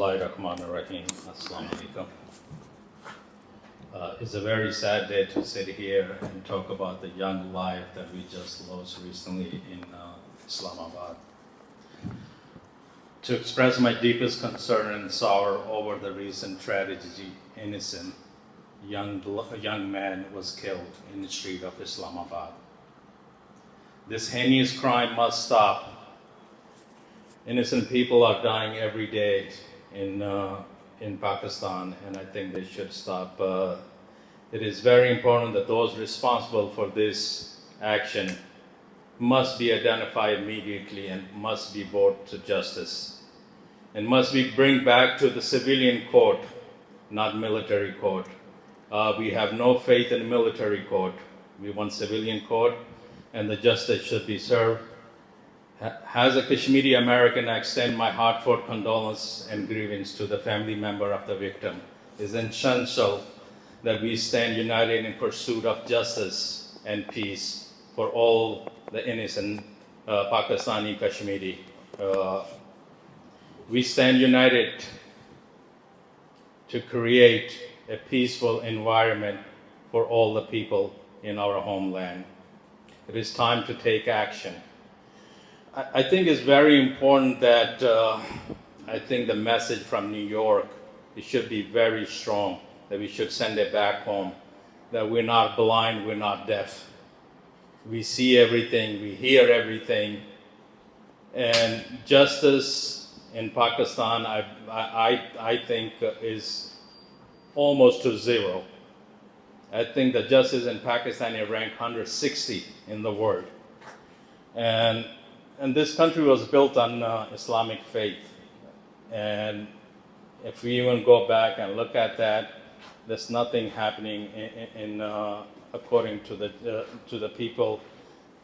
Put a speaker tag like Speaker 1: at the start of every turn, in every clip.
Speaker 1: Bismillahirrahmanirrahim. Assalamu alaikum. It's a very sad day to sit here and talk about the young life that we just lost recently in Islamabad. To express my deepest concern and sorrow over the recent tragedy, innocent young man was killed in the street of Islamabad. This heinous crime must stop. Innocent people are dying every day in Pakistan, and I think they should stop. It is very important that those responsible for this action must be identified immediately and must be brought to justice, and must be bring back to the civilian court, not military court. We have no faith in military court. We want civilian court, and the justice should be served. As a Kashmiri American, I extend my heartfelt condolence and grievance to the family member of the victim. It is essential that we stand united in pursuit of justice and peace for all the innocent Pakistani Kashmiri. We stand united to create a peaceful environment for all the people in our homeland. It is time to take action. I think it's very important that I think the message from New York, it should be very strong, that we should send it back home, that we're not blind, we're not deaf. We see everything, we hear everything, and justice in Pakistan, I think, is almost to zero. I think the justice in Pakistan is ranked 160 in the world. And this country was built on Islamic faith. And if we even go back and look at that, there's nothing happening according to the people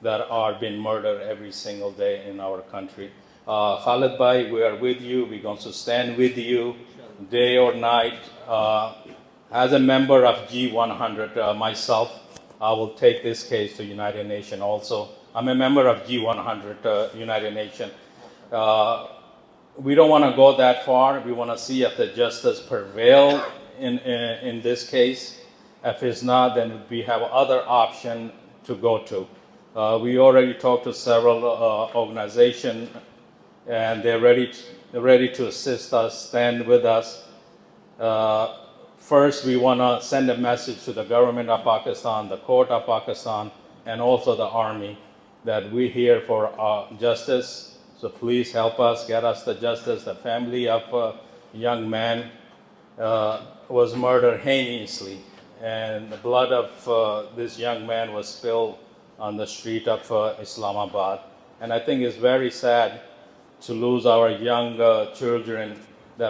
Speaker 1: that are being murdered every single day in our country. Khalid Bhai, we are with you. We're going to stand with you day or night. As a member of G100 myself, I will take this case to United Nations also. I'm a member of G100 United Nations. We don't want to go that far. We want to see if the justice prevail in this case. If it's not, then we have other option to go to. We already talked to several organizations, and they're ready to assist us, stand with us. First, we want to send a message to the government of Pakistan, the court of Pakistan, and also the army, that we're here for justice. So please help us, get us the justice. The family of a young man was murdered heinously, and the blood of this young man was spilled on the street of Islamabad. And I think it's very sad to lose our young children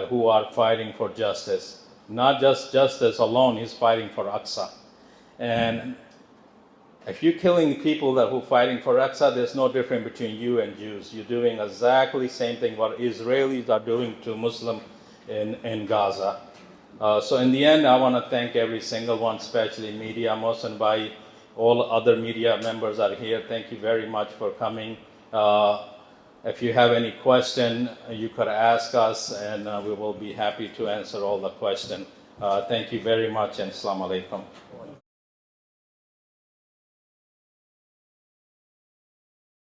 Speaker 1: who are fighting for justice. Not just justice alone, he's fighting for Aqsa. And if you're killing people who are fighting for Aqsa, there's no difference between you and Jews. You're doing exactly the same thing what Israelis are doing to Muslims in Gaza. So in the end, I want to thank every single one, especially media. Mohsen Bhai, all other media members are here. Thank you very much for coming. If you have any question, you could ask us, and we will be happy to answer all the questions. Thank you very much, and Assalamu alaikum.